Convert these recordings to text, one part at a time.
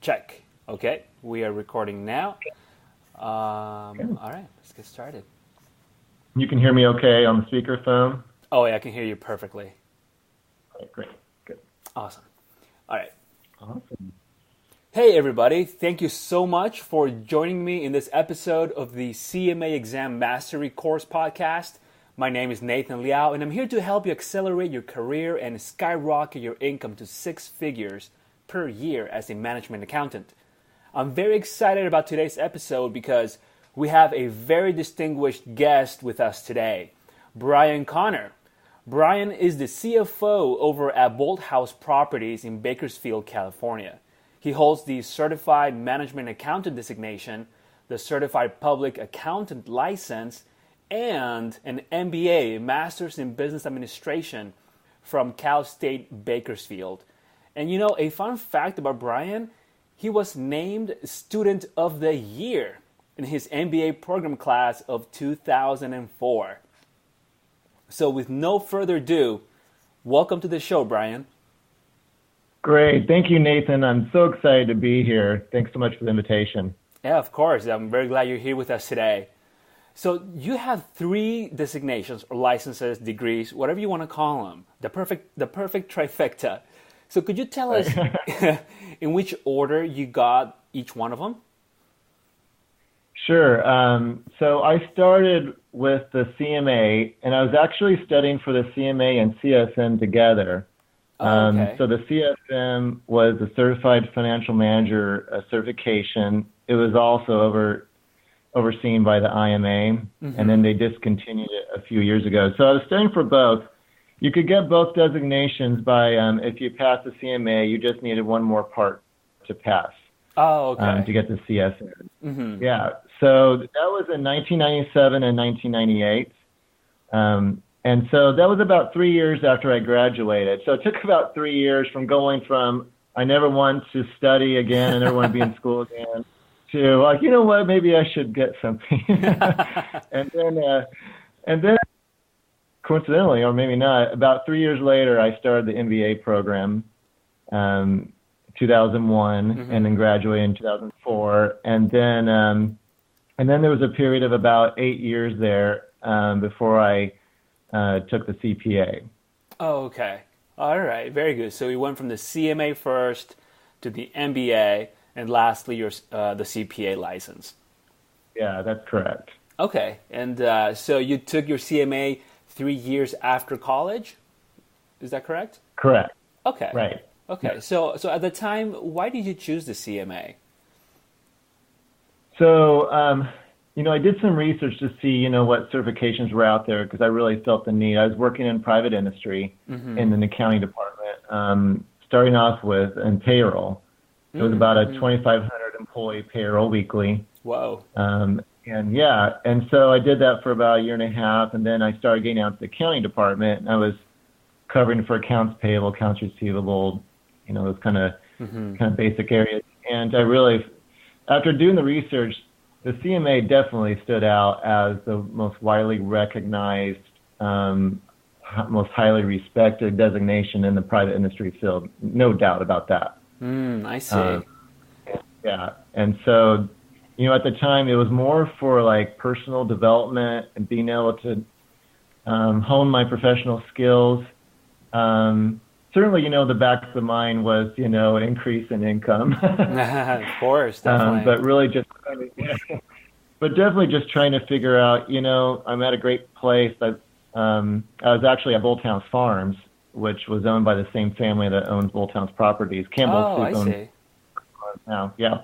Check. Okay, we are recording now. All right, let's get started. You can hear me okay on the speakerphone? Oh, yeah, I can hear you perfectly. Okay, great. Good. Awesome. All right. Awesome. Hey, everybody. Thank you so much for joining me in this episode of the CMA Exam Mastery Course podcast. My name is Nathan Liao, and I'm here to help you accelerate your career and skyrocket your income to six figures per year as a management accountant. I'm very excited about today's episode because we have a very distinguished guest with us today, Brian Connor. Brian is the CFO over at Bolthouse Properties in Bakersfield, California. He holds the Certified Management Accountant designation, the Certified Public Accountant license, and an MBA, Master's in Business Administration, from Cal State Bakersfield. And you know, a fun fact about Brian, he was named Student of the Year in his MBA program class of 2004. So with no further ado, welcome to the show, Brian. Great. Thank you, Nathan. I'm so excited to be here. Thanks so much for the invitation. Yeah, of course. I'm very glad you're here with us today. So you have three designations or licenses, degrees, whatever you want to call them, the perfect trifecta. So could you tell us in which order you got each one of them? Sure. So I started with the CMA, and I was actually studying for the CMA and CSM together. Okay. So the CSM was the Certified Financial Manager certification. It was also overseen by the IMA, and then they discontinued it a few years ago. So I was studying for both. You could get both designations by, if you pass the CMA, you just needed one more part to pass. Oh, okay. To get the CSM. Yeah. So that was in 1997 and 1998. And so that was about 3 years after I graduated. So it took about 3 years from going from I never want to study again, I never want to be in school again, to like, you know what, maybe I should get something. and then coincidentally, or maybe not, about 3 years later, I started the MBA program, 2001, and then graduated in 2004. And then there was a period of about 8 years there before I took the CPA. Oh, okay. All right. Very good. So you went from the CMA first to the MBA, and lastly, the CPA license. Yeah, that's correct. Okay. And so you took your CMA 3 years after college? Is that correct? Correct. Okay. Right. Okay. Yeah. So at the time, why did you choose the CMA? So, I did some research to see, what certifications were out there because I really felt the need. I was working in private industry in an accounting department, starting off with in payroll. It was about a 2,500 employee payroll weekly. Whoa. And so I did that for about a year and a half, and then I started getting out to the accounting department, and I was covering for accounts payable, accounts receivable, those kind of basic areas. And I really, after doing the research, the CMA definitely stood out as the most widely recognized, most highly respected designation in the private industry field. No doubt about that. I see. Yeah. And so, at the time, it was more for like personal development and being able to hone my professional skills. Certainly, the back of the mind was, increase in income. Of course, definitely. But really definitely just trying to figure out, I'm at a great place. I was actually at Bolthouse Farms, which was owned by the same family that owns Bolthouse Properties. Campbell I see. Now, yeah.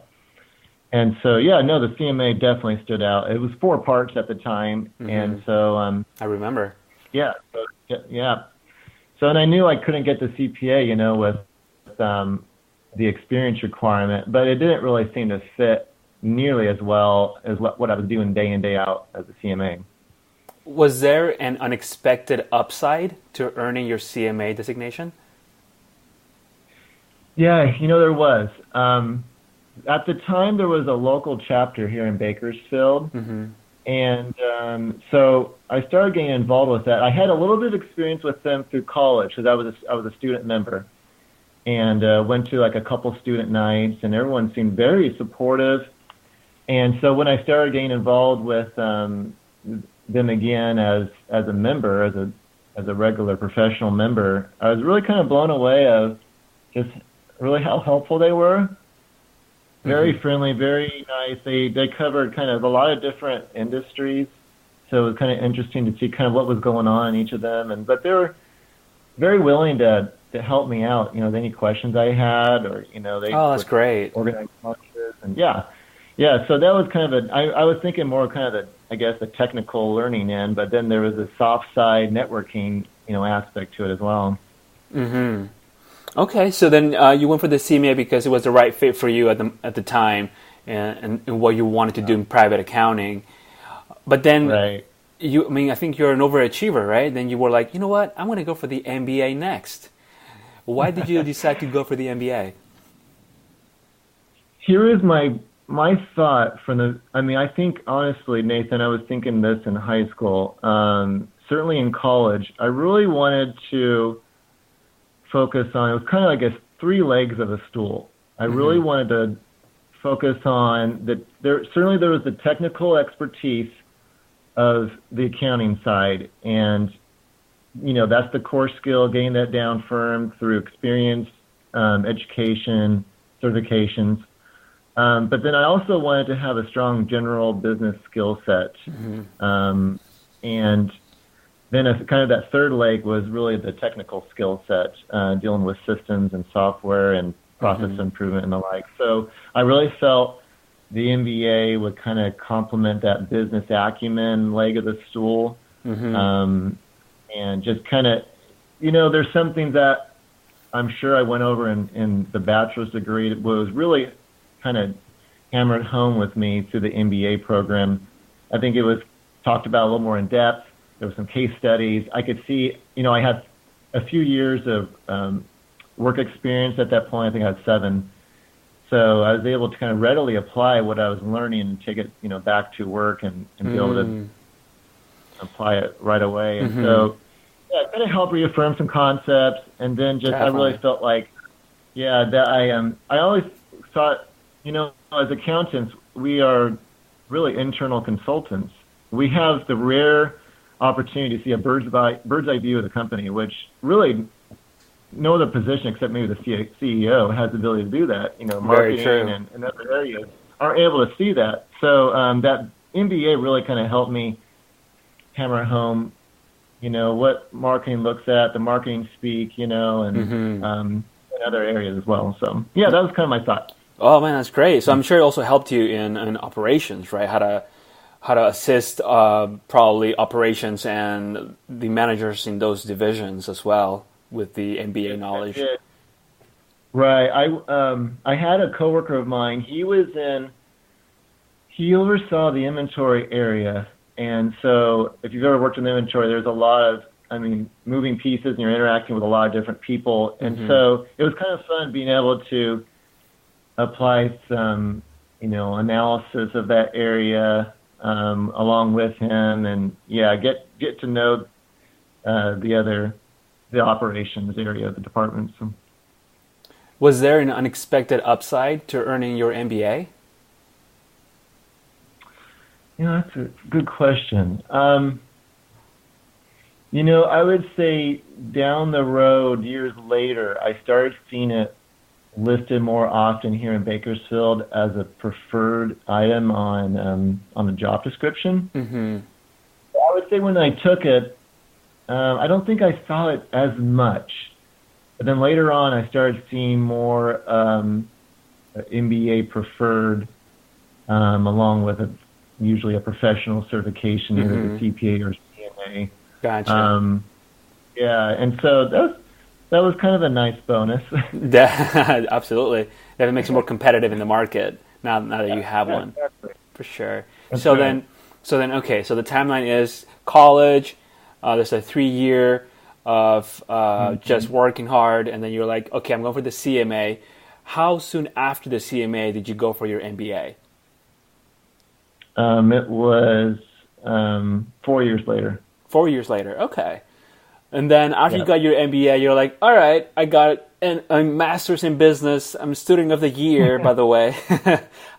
And so, the CMA definitely stood out. It was 4 parts at the time, and so I remember. Yeah. So, and I knew I couldn't get the CPA, with the experience requirement, but it didn't really seem to fit nearly as well as what I was doing day in, day out as a CMA. Was there an unexpected upside to earning your CMA designation? Yeah, there was. At the time, there was a local chapter here in Bakersfield, and so I started getting involved with that. I had a little bit of experience with them through college because I was a student member, and went to like a couple student nights, and everyone seemed very supportive. And so when I started getting involved with them again as a member, as a regular professional member, I was really kind of blown away of just really how helpful they were. Very friendly, very nice. They covered kind of a lot of different industries, so it was kind of interesting to see kind of what was going on in each of them. But they were very willing to help me out. Any questions I had, or they that's great. Organize lunches, and yeah. So that was kind of I was thinking more kind of the technical learning end, but then there was a soft side networking aspect to it as well. Mm-hmm. Okay, so then you went for the CMA because it was the right fit for you at the time, and what you wanted to do in private accounting. But then, right. I think you're an overachiever, right? Then you were like, you know what? I'm going to go for the MBA next. Why did you decide to go for the MBA? Here is my thought I think honestly, Nathan, I was thinking this in high school. Certainly in college, I really wanted to focus on, it was kind of like three legs of a stool. I really wanted to focus on that. There was the technical expertise of the accounting side, and that's the core skill, getting that down firm through experience, education, certifications. But then I also wanted to have a strong general business skill set. And then kind of that third leg was really the technical skill set, dealing with systems and software and process improvement and the like. So I really felt the MBA would kind of complement that business acumen leg of the stool. And just kind of, there's something that I'm sure I went over in the bachelor's degree that was really kind of hammered home with me through the MBA program. I think it was talked about a little more in depth. There were some case studies. I could see, I had a few years of work experience at that point. I think I had 7. So I was able to kind of readily apply what I was learning and take it, back to work and be able to apply it right away. And so, yeah, it kind of helped reaffirm some concepts. And then just, I really felt like, that I always thought, as accountants, we are really internal consultants. We have the rare opportunity to see a bird's eye view of the company, which really no other position except maybe the CEO has the ability to do that. Marketing and other areas aren't able to see that. So that MBA really kind of helped me hammer home, what marketing looks at, the marketing speak, and other areas as well. So yeah, that was kind of my thought. Oh man, that's great. So I'm sure it also helped you in operations, right? How to assist probably operations and the managers in those divisions as well with the MBA knowledge. Right. I had a coworker of mine. He oversaw the inventory area, and so if you've ever worked in inventory, there's a lot of moving pieces, and you're interacting with a lot of different people, and so it was kind of fun being able to apply some analysis of that area along with him, and get to know the operations area of the department. So. Was there an unexpected upside to earning your MBA? That's a good question. I would say down the road, years later, I started seeing it listed more often here in Bakersfield as a preferred item on the job description. I would say when I took it, I don't think I saw it as much. But then later on, I started seeing more MBA preferred, along with usually a professional certification, either the CPA or CMA. Gotcha. And so that was kind of a nice bonus. Absolutely. That makes it more competitive in the market now that you have one. Exactly. For sure. That's So right. then, okay, so the timeline is college, there's a 3-year of just working hard, and then you're like, okay, I'm going for the CMA. How soon after the CMA did you go for your MBA? It was 4 years later. 4 years later, okay. And then after you got your MBA, you're like, all right, I got and I'm master's in business. I'm student of the year, by the way.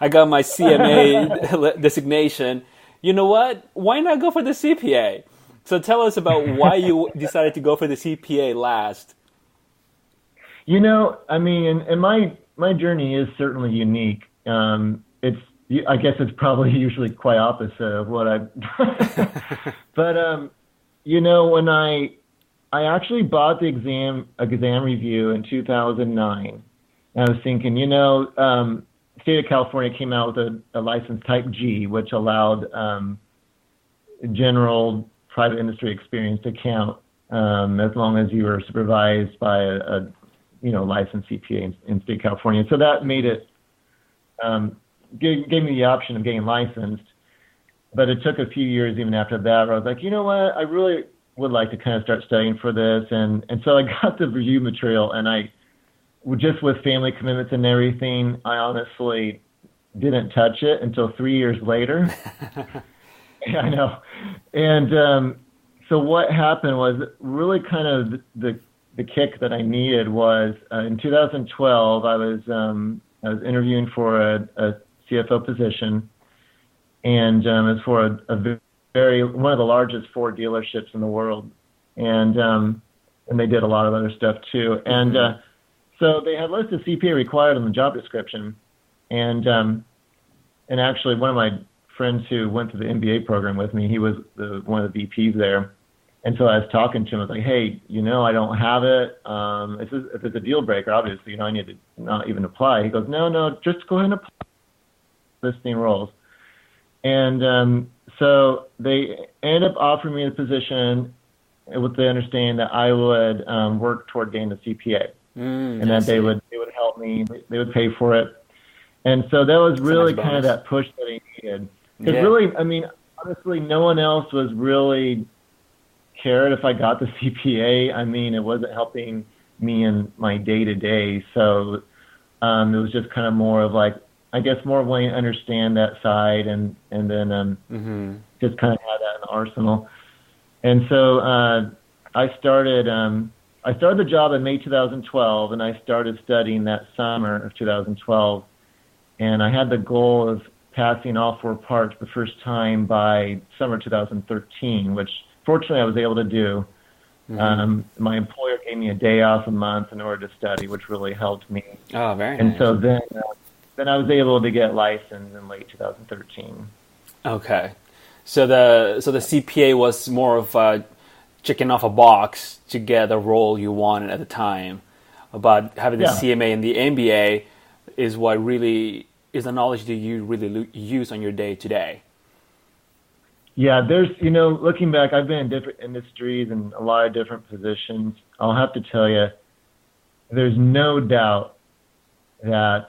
I got my CMA designation. You know what? Why not go for the CPA? So tell us about why you decided to go for the CPA last. I mean, and my journey is certainly unique. I guess it's probably usually quite opposite of what I've done. But, when I actually bought the exam review in 2009, and I was thinking, the state of California came out with a license type G, which allowed general private industry experience to count as long as you were supervised by a licensed CPA in state of California. So that made it, gave me the option of getting licensed. But it took a few years even after that where I was like, you know what, I really would like to kind of start studying for this. And so I got the review material, and just with family commitments and everything, I honestly didn't touch it until 3 years later. Yeah, I know. And so what happened was really kind of the kick that I needed was in 2012, I was interviewing for a CFO position, and it's for one of the largest Ford dealerships in the world, and they did a lot of other stuff too. And so they had listed CPA required on the job description, and actually one of my friends who went through the MBA program with me, he was one of the VPs there, and so I was talking to him. I was like, hey, I don't have it. If it's a deal breaker, obviously, I need to not even apply. He goes, no, just go ahead and apply. Listing roles. And so they ended up offering me the position with the understanding that I would work toward getting the CPA, and that they would help me. They would pay for it. And so that was really kind of that push that I needed. Because really, I mean, honestly, no one else was really cared if I got the CPA. I mean, it wasn't helping me in my day-to-day. So it was just kind of more of like, I guess, more wanting to understand that side, and then just kind of have that in the arsenal. And so I started the job in May 2012, and I started studying that summer of 2012. And I had the goal of passing all 4 parts the first time by summer 2013, which fortunately I was able to do. My employer gave me a day off a month in order to study, which really helped me. Oh, very nice. And so then I was able to get licensed in late 2013. Okay. So the CPA was more of checking off a box to get the role you wanted at the time. But having the CMA and the MBA is what really is the knowledge that you really use on your day-to-day. Yeah, there's, looking back, I've been in different industries and a lot of different positions. I'll have to tell you, there's no doubt that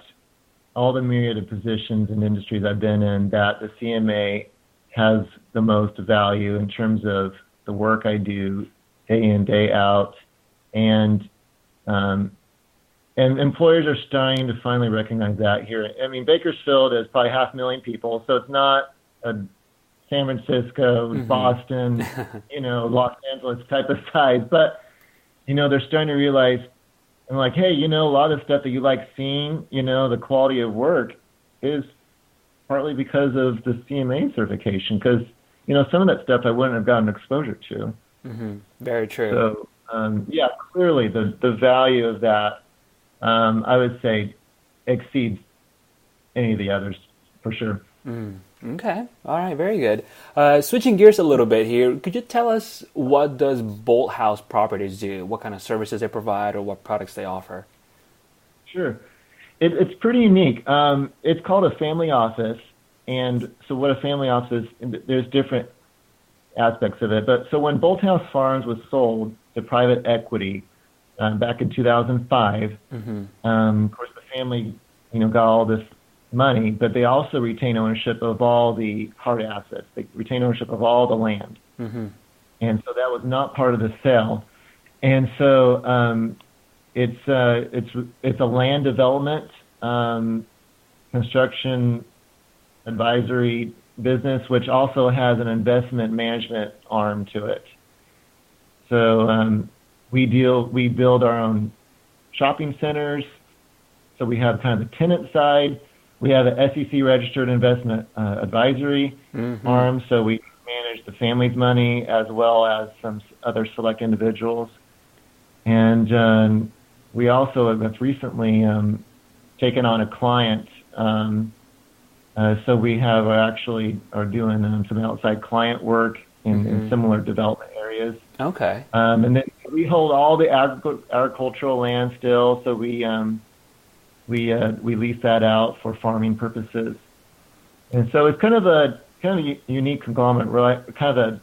all the myriad of positions and industries I've been in, that the CMA has the most value in terms of the work I do day in, day out. And employers are starting to finally recognize that here. I mean, Bakersfield is probably 500,000 people, so it's not a San Francisco, Boston, Los Angeles type of size. But, they're starting to realize, I'm like, hey, a lot of the stuff that you like seeing, the quality of work is partly because of the CMA certification. Because, some of that stuff I wouldn't have gotten exposure to. Very true. So, clearly the value of that, I would say, exceeds any of the others, for sure. Okay. All right. Very good. Switching gears a little bit here, could you tell us what does Bolthouse Properties do? What kind of services they provide or what products they offer? Sure. It's pretty unique. It's called a family office. And so what a family office is, there's different aspects of it. But so when Bolthouse Farms was sold to private equity back in 2005, of course, the family, got all this money, but they also retain ownership of all the hard assets. They retain ownership of all the land. And so that was not part of the sale. And so it's a land development, construction advisory business, which also has an investment management arm to it. So we build our own shopping centers. So we have kind of the tenant side. We have an SEC registered investment advisory arm. So we manage the family's money as well as some other select individuals. And we also have recently taken on a client. So we have are doing some outside client work in similar development areas. Okay. And then we hold all the agricultural land still. So we lease that out for farming purposes. And so it's kind of a unique conglomerate, right? Kind of an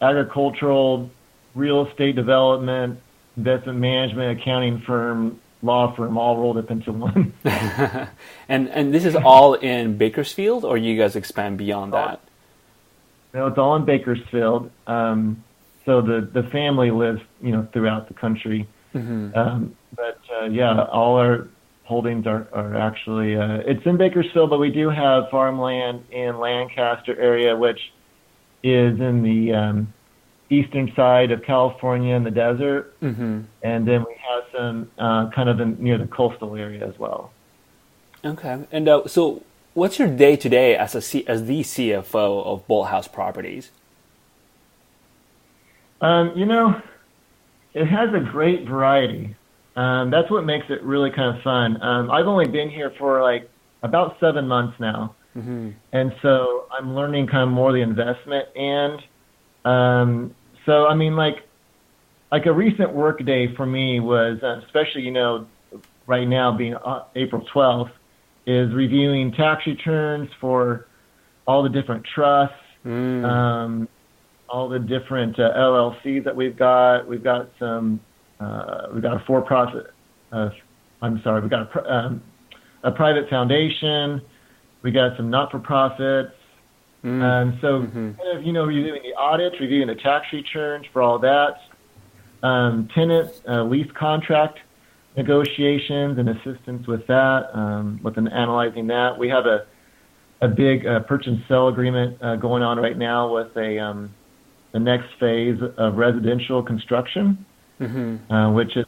agricultural, real estate development, investment management, accounting firm, law firm, all rolled up into one. And this is all in Bakersfield, or you guys expand beyond that? No, it's all in Bakersfield. So the family lives, throughout the country. But all our holdings are actually, it's in Bakersfield, but we do have farmland in Lancaster area, which is in the eastern side of California in the desert. And then we have some kind of near the coastal area as well. Okay. And so what's your day-to-day as the CFO of Bolthouse Properties? It has a great variety. That's what makes it really kind of fun. I've only been here for about 7 months now. And so I'm learning kind of more the investment. And so, I mean, like a recent work day for me was, especially, right now being April 12th, is reviewing tax returns for all the different trusts, all the different LLCs that we've got. We've got some, we've got a for-profit, we've got a private foundation. We got some not-for-profits. And so kind of, reviewing the audits, reviewing the tax returns for all that, tenant lease contract negotiations and assistance with that, analyzing that. We have a big purchase and sale agreement going on right now with the next phase of residential construction, which is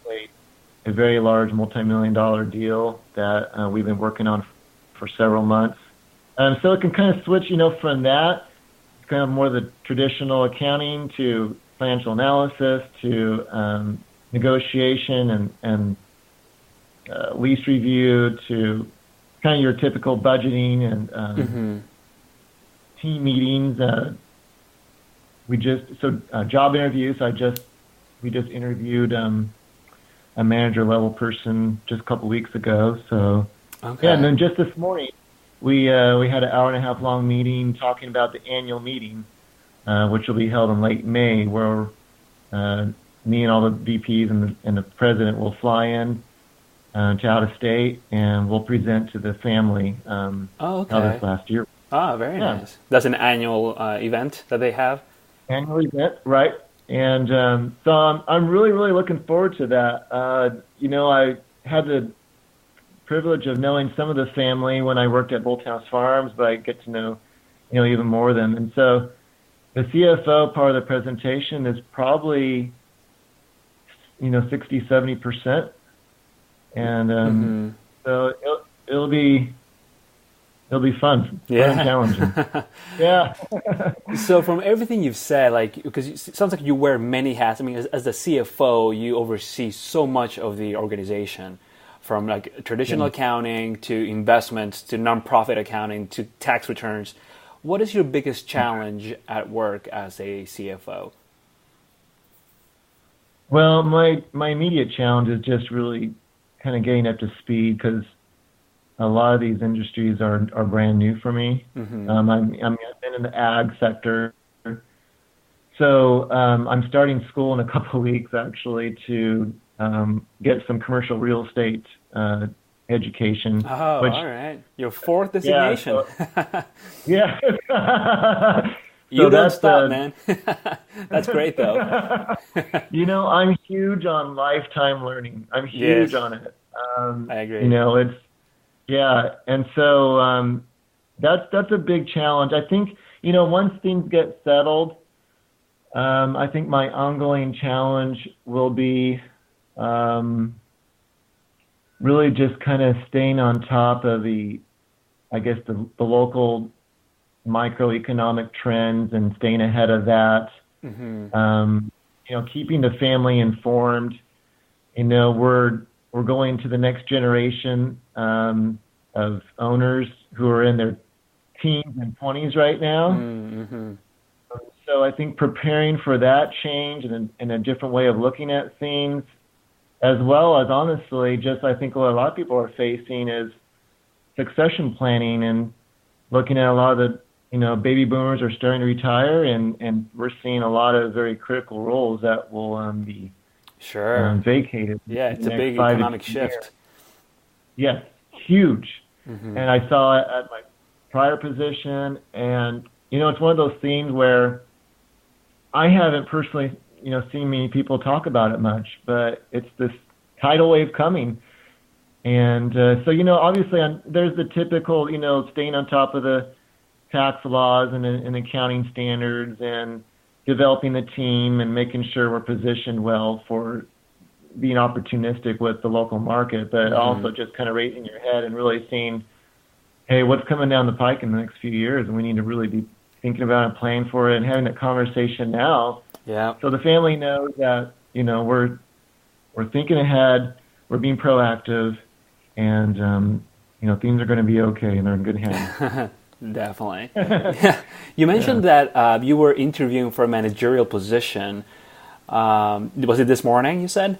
a very large multi-million-dollar deal that we've been working on for several months. So it can kind of switch, from that, kind of more the traditional accounting to financial analysis to negotiation and lease review to kind of your typical budgeting and team meetings. Job interviews. We just interviewed a manager level person just a couple weeks ago. So and then just this morning we had an hour and a half long meeting talking about the annual meeting, which will be held in late May, where me and all the VPs and the president will fly in to out of state, and we'll present to the family how this last year. Very nice. That's an annual event that they have? Annual event, right. And so I'm really, really looking forward to that. I had the privilege of knowing some of the family when I worked at Bolthouse Farms, but I get to know, even more of them. And so the CFO part of the presentation is probably, 60, 70%. And so it'll be fun. Yeah. Fun and challenging. Yeah. So from everything you've said, because it sounds like you wear many hats. I mean, as the CFO, you oversee so much of the organization, from traditional accounting to investments to nonprofit accounting to tax returns. What is your biggest challenge at work as a CFO? Well, my immediate challenge is just really kind of getting up to speed, because a lot of these industries are brand new for me. I've been in the ag sector. So I'm starting school in a couple of weeks, actually, to get some commercial real estate education. Oh, all right. Your fourth designation. Yeah. You don't stop, man. That's great, though. I'm huge on lifetime learning. I'm huge on it. I agree. And so that's a big challenge. I think, once things get settled, I think my ongoing challenge will be really just kind of staying on top of I guess the local microeconomic trends and staying ahead of that. Mm-hmm. Keeping the family informed. We're going to the next generation of owners who are in their teens and 20s right now. Mm-hmm. So I think preparing for that change and a different way of looking at things, as well as honestly, just I think what a lot of people are facing is succession planning and looking at a lot of the baby boomers are starting to retire, and we're seeing a lot of very critical roles that will be vacated. Yeah, it's a big economic shift. Yes, huge. Mm-hmm. And I saw it at my prior position, and it's one of those things where I haven't personally seen many people talk about it much, but it's this tidal wave coming. And so obviously there's the typical staying on top of the tax laws and accounting standards and developing the team and making sure we're positioned well for being opportunistic with the local market, but also just kind of raising your head and really seeing, hey, what's coming down the pike in the next few years, and we need to really be thinking about it, planning for it, and having that conversation now. Yeah. So the family knows that we're thinking ahead, we're being proactive, and things are going to be okay, and they're in good hands. Definitely. You mentioned that you were interviewing for a managerial position. Was it this morning, you said?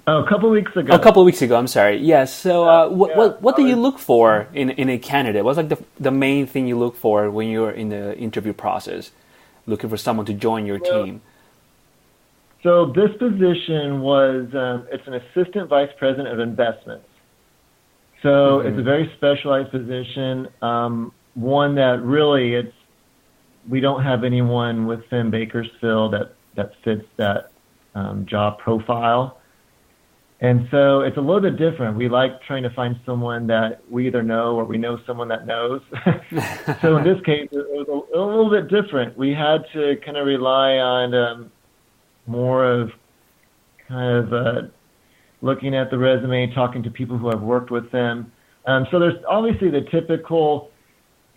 Oh, a couple of weeks ago. A couple of weeks ago, I'm sorry. Yes. So what do you look for in a candidate? What's like the main thing you look for when you're in the interview process, looking for someone to join your team? So this position was, it's an assistant vice president of investments. So it's a very specialized position, one that really we don't have anyone within Bakersfield that fits that job profile. And so it's a little bit different. We like trying to find someone that we either know or we know someone that knows. So in this case, it was a little bit different. We had to kind of rely on more of kind of looking at the resume, talking to people who have worked with them. So there's obviously the typical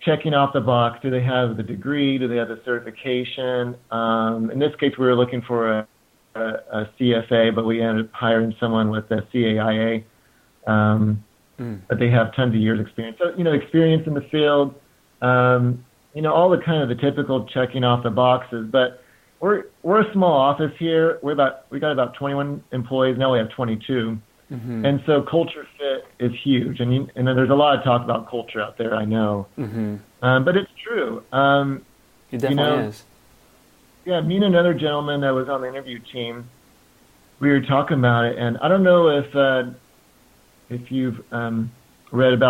checking off the box. Do they have the degree? Do they have the certification? In this case, we were looking for a CFA, but we ended up hiring someone with a CAIA. But they have tons of years experience. So, experience in the field, all the kind of the typical checking off the boxes. But we're a small office here. We got about 21 employees. Now we have 22. Mm-hmm. And so culture fit is huge. And there's a lot of talk about culture out there, I know. Mm-hmm. But it's true. It definitely is. Yeah, me and another gentleman that was on the interview team, we were talking about it. And I don't know if you've read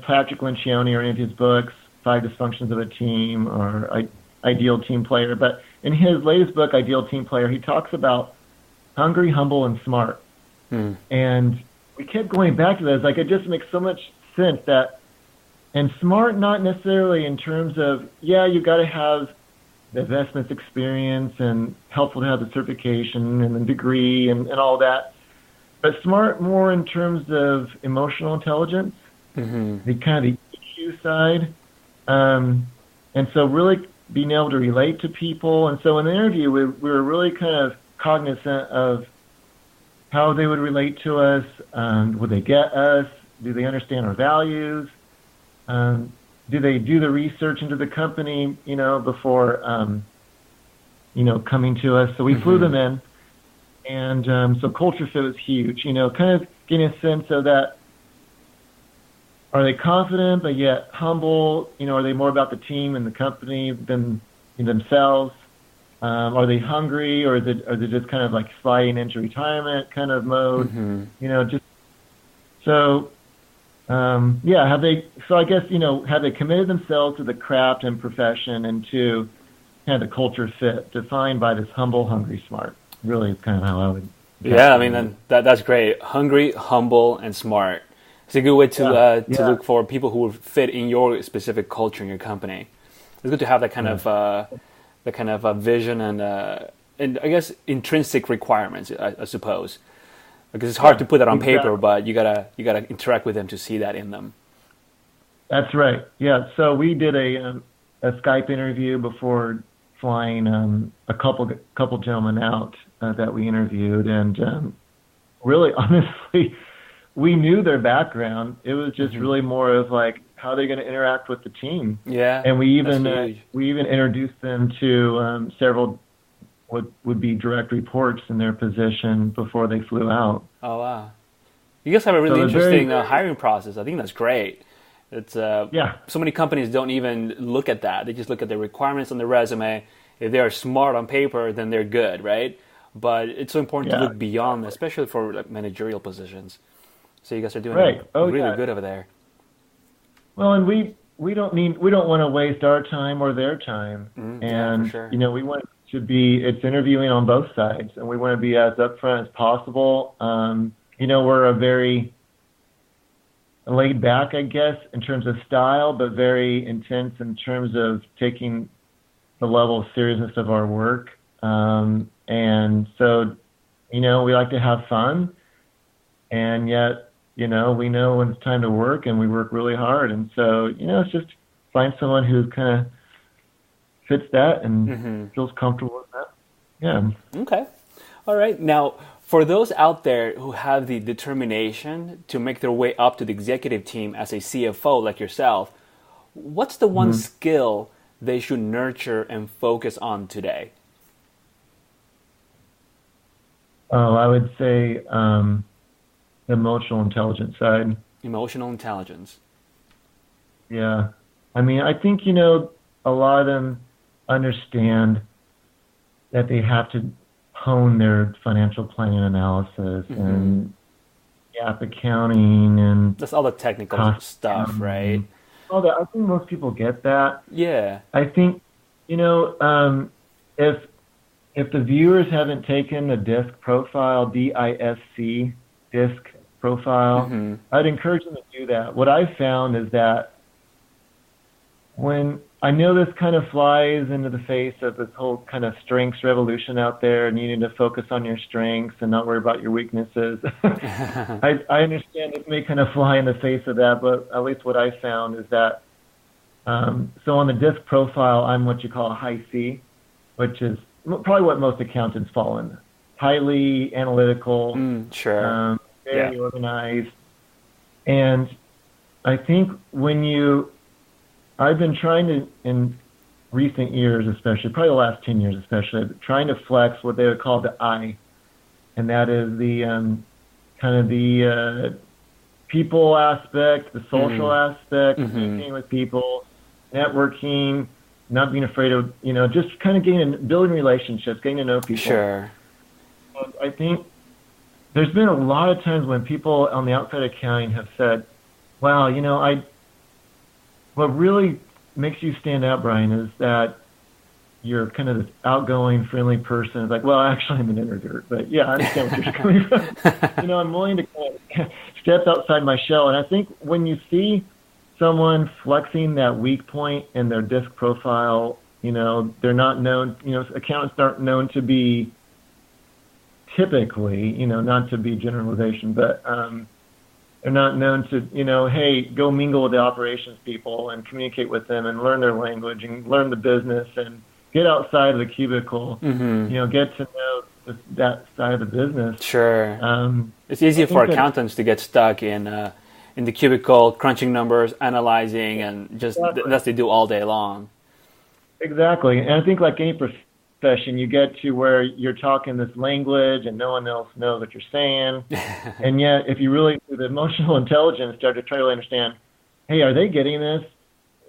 Patrick Lencioni or any of his books, Five Dysfunctions of a Team or Ideal Team Player. But in his latest book, Ideal Team Player, he talks about hungry, humble, and smart. And we kept going back to that. It's like it just makes so much sense that, and smart not necessarily in terms of, you got to have the investments experience and helpful to have the certification and the degree and all that, but smart more in terms of emotional intelligence, the kind of the EQ side. And so really being able to relate to people. And so in the interview, we were really kind of cognizant of how they would relate to us. Would they get us? Do they understand our values? Do they do the research into the company, before, coming to us? So we flew them in. And so culture fit was huge, kind of getting a sense of that. Are they confident but yet humble? Are they more about the team and the company than themselves? Are they hungry, or are they just kind of like sliding into retirement kind of mode? Just so. Have they? So I guess have they committed themselves to the craft and profession and to kind of the culture fit defined by this humble, hungry, smart? Really, is kind of how I would. Yeah, I mean that's great. Hungry, humble, and smart. It's a good way to look for people who will fit in your specific culture in your company. It's good to have that kind of vision and I guess intrinsic requirements, I suppose. Because it's hard to put that on exactly. paper, but you gotta interact with them to see that in them. That's right. Yeah. So we did a Skype interview before flying a couple gentlemen out that we interviewed, and really, honestly, we knew their background. It was just really more of like how they're going to interact with the team. Yeah. And we even introduced them to several what would be direct reports in their position before they flew out. Oh wow! You guys have a really interesting hiring process. I think that's great. It's so many companies don't even look at that. They just look at the requirements on the resume. If they are smart on paper, then they're good, right? But it's so important to look beyond, especially for like managerial positions. So you guys are doing really good over there. Well, and we don't want to waste our time or their time, and for sure. we want it's interviewing on both sides, and we want to be as upfront as possible. We're a very laid back, I guess, in terms of style, but very intense in terms of taking the level of seriousness of our work. And so, we like to have fun, and yet, we know when it's time to work, and we work really hard. And so, it's just find someone who kind of fits that and feels comfortable with that. Yeah. Okay. All right. Now, for those out there who have the determination to make their way up to the executive team as a CFO like yourself, what's the one skill they should nurture and focus on today? Oh, I would say the emotional intelligence side. Emotional intelligence. Yeah. I mean, I think, a lot of them understand that they have to hone their financial planning analysis and GAAP accounting and that's all the technical stuff, right? All that. I think most people get that. Yeah. I think, if the viewers haven't taken the DISC profile, DISC, DISC profile, I'd encourage them to do that. What I've found is that when I know this kind of flies into the face of this whole kind of strengths revolution out there, and you need to focus on your strengths and not worry about your weaknesses. I understand it may kind of fly in the face of that, but at least what I found is that, so on the DISC profile, I'm what you call a high C, which is probably what most accountants fall in. Highly analytical, very organized. And I think I've been trying to, in recent years especially, probably the last 10 years especially, trying to flex what they would call the I, and that is the kind of the people aspect, the social aspect, communicating with people, networking, not being afraid of, just kind of building relationships, getting to know people. Sure. I think there's been a lot of times when people on the outside of accounting have said, wow, what really makes you stand out, Brian, is that you're kind of this outgoing, friendly person. It's like, well, actually, I'm an introvert, but yeah, I understand what you're coming from. I'm willing to kind of step outside my shell. And I think when you see someone flexing that weak point in their DISC profile, they're not known, accountants aren't known to be typically, not to be generalization, but they're not known to, hey, go mingle with the operations people and communicate with them and learn their language and learn the business and get outside of the cubicle, get to know that side of the business. Sure. It's easy for accountants to get stuck in the cubicle, crunching numbers, analyzing, and just that's what they do all day long. Exactly. And I think like any profession, you get to where you're talking this language and no one else knows what you're saying. And yet, if you really, through the emotional intelligence, start to try to understand, hey, are they getting this?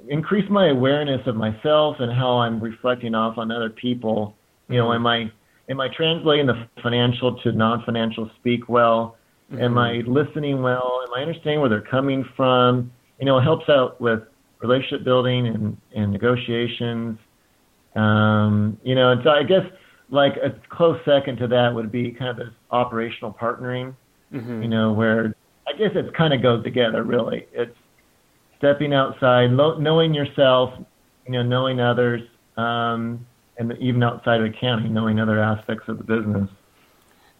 Increase my awareness of myself and how I'm reflecting off on other people. Am I translating the financial to non-financial speak well? Am I listening well? Am I understanding where they're coming from? It helps out with relationship building and negotiations. And so I guess like a close second to that would be kind of this operational partnering, where I guess it kind of goes together, really. It's stepping outside, knowing yourself, knowing others, and even outside of accounting, knowing other aspects of the business.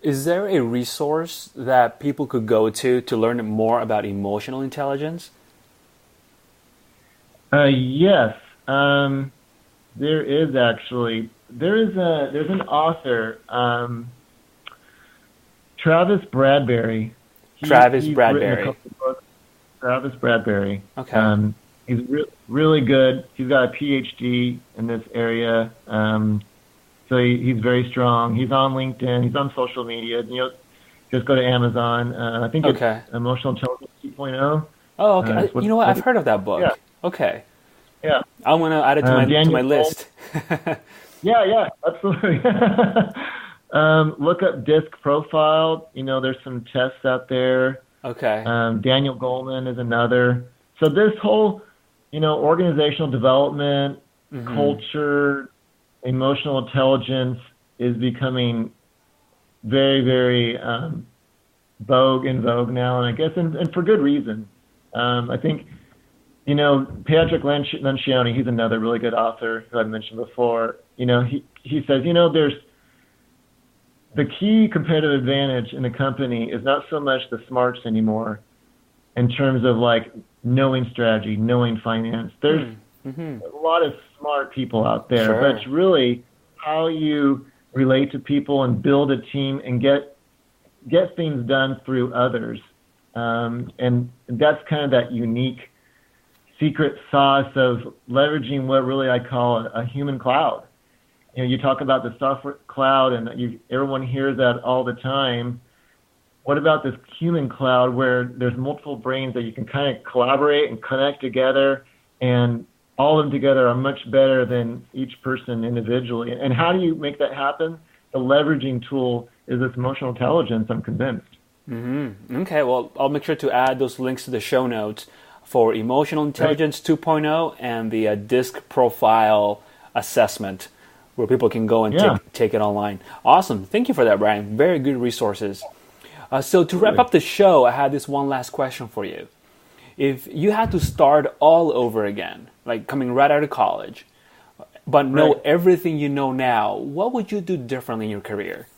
Is there a resource that people could go to learn more about emotional intelligence? Yes, there is actually. There's an author, Travis Bradberry. Travis He's written a Bradberry. couple of books. Travis Bradberry. Okay. He's really good. He's got a PhD in this area. So he's very strong. He's on LinkedIn. He's on social media. Just go to Amazon. I think it's Okay. Emotional Intelligence 2.0. Oh, okay. You know what? I've heard of that Yeah, book. Okay. yeah. I'm gonna add it to my Daniel Goleman. list. Yeah, absolutely. Look up DISC profile. There's some tests out there. Okay. Daniel Goleman is another. So this whole, organizational development, culture, emotional intelligence is becoming very, very in vogue now, and I guess and for good reason. I think, Patrick Lencioni, he's another really good author who I mentioned before. He says, there's the key competitive advantage in the company is not so much the smarts anymore in terms of like knowing strategy, knowing finance. There's a lot of smart people out there, Sure. but it's really how you relate to people and build a team and get things done through others. And that's kind of that unique secret sauce of leveraging what really I call a human cloud. You talk about the software cloud, and everyone hears that all the time. What about this human cloud where there's multiple brains that you can kind of collaborate and connect together, and all of them together are much better than each person individually? And how do you make that happen? The leveraging tool is this emotional intelligence, I'm convinced. Okay, well, I'll make sure to add those links to the show notes for Emotional Intelligence 2.0 and the DISC profile assessment, where people can go and take it online. Awesome. Thank you for that, Brian. Very good resources. So to wrap up the show, I had this one last question for you. If you had to start all over again, like coming right out of college, but know everything you know now, what would you do differently in your career?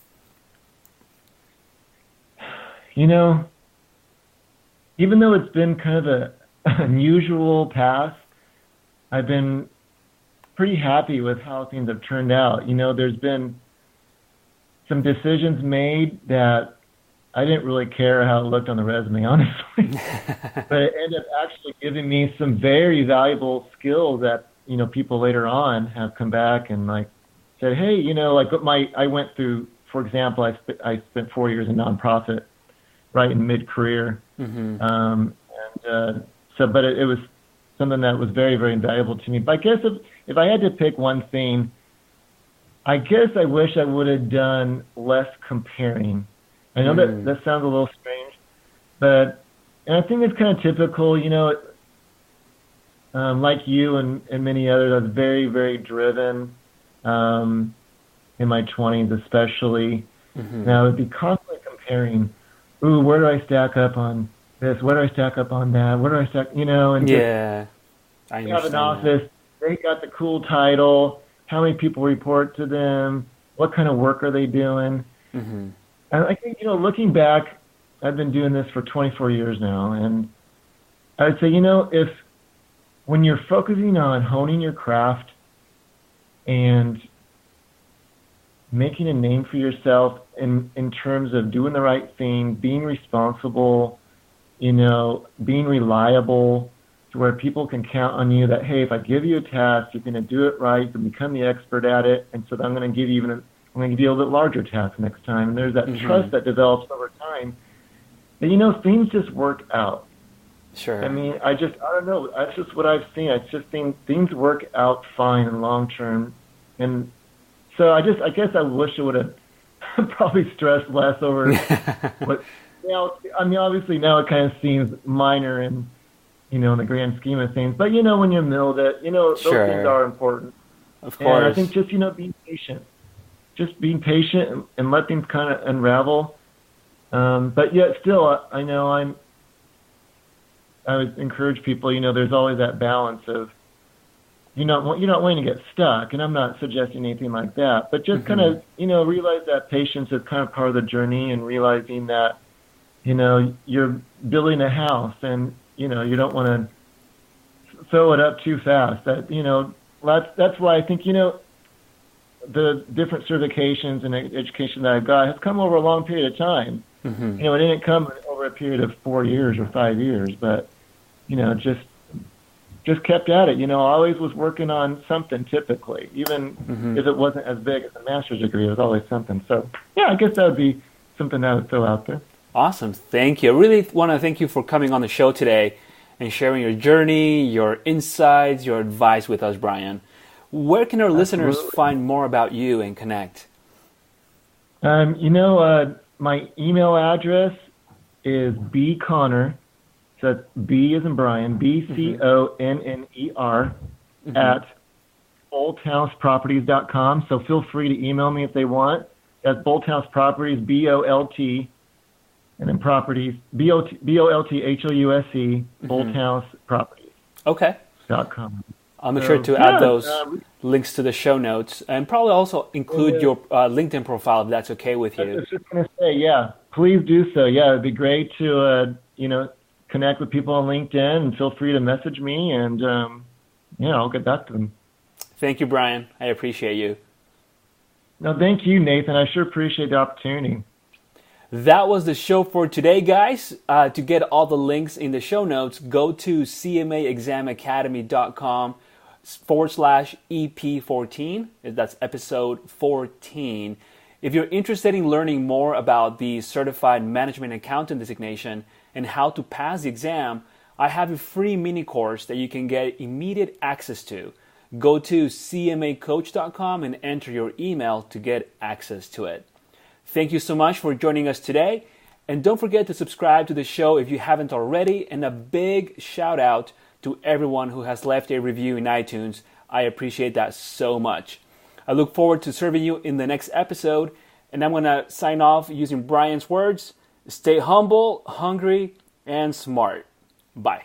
Even though it's been kind of an unusual path, I've been pretty happy with how things have turned out. There's been some decisions made that I didn't really care how it looked on the resume, honestly. But it ended up actually giving me some very valuable skills that, people later on have come back and said, hey, I went through, for example, I spent 4 years in nonprofit right in mid-career. But it was something that was very, very invaluable to me. But I guess if I had to pick one thing, I guess I wish I would have done less comparing. I know that sounds a little strange, and I think it's kind of typical, like you and many others. I was very, very driven in my 20s especially. And I would be constantly comparing, ooh, where do I stack up on this? Where do I stack up on that? Where do I stack, and Yeah, I have an understand office. They got the cool title. How many people report to them? What kind of work are they doing? And I think, looking back, I've been doing this for 24 years now, and I would say, if when you're focusing on honing your craft and making a name for yourself in terms of doing the right thing, being responsible, being reliable, to where people can count on you that, hey, if I give you a task, you're going to do it right, you'll become the expert at it, and so I'm going to give you a little bit larger task next time. And there's that trust that develops over time. That, things just work out. Sure. I mean, I don't know. That's just what I've seen. I've just seen things work out fine in long term. And so I guess I wish I would have probably stressed less over what, obviously now it kind of seems minor in the grand scheme of things. But, when you milled it, those things are important. Of course. And I think just, being patient. Just being patient and let things kind of unravel. But yet still, I would encourage people, there's always that balance of you're not wanting to get stuck, and I'm not suggesting anything like that, but just kind of, realize that patience is kind of part of the journey, and realizing that, you're building a house, and, you don't want to throw it up too fast. That's why I think, the different certifications and education that I've got has come over a long period of time. It didn't come over a period of 4 years or 5 years, but, just kept at it. I always was working on something typically, even if it wasn't as big as a master's degree, it was always something. So, yeah, I guess that would be something I would throw out there. Awesome. Thank you. I really want to thank you for coming on the show today and sharing your journey, your insights, your advice with us, Brian. Where can our listeners find more about you and connect? My email address is bconner. So that's B as in Brian, BCONNER at bolthouseproperties.com. So feel free to email me if they want. That's Bolthouse Properties, BOLT, and then properties, BOLTHOUSE, Bolthouse Properties. Okay. .com. I'll make sure to add those links to the show notes, and probably also include your LinkedIn profile if that's okay with you. I was just going to say, yeah, please do so. Yeah, it'd be great to, connect with people on LinkedIn, and feel free to message me, and I'll get back to them. Thank you, Brian. I appreciate you. No, thank you, Nathan. I sure appreciate the opportunity. That was the show for today, guys. To get all the links in the show notes, go to cmaexamacademy.com/EP14. That's episode 14. If you're interested in learning more about the Certified Management Accountant designation and how to pass the exam, I have a free mini course that you can get immediate access to. Go to cmacoach.com and enter your email to get access to it. Thank you so much for joining us today. And don't forget to subscribe to the show if you haven't already. And a big shout out to everyone who has left a review in iTunes. I appreciate that so much. I look forward to serving you in the next episode. And I'm going to sign off using Brian's words. Stay humble, hungry, and smart. Bye.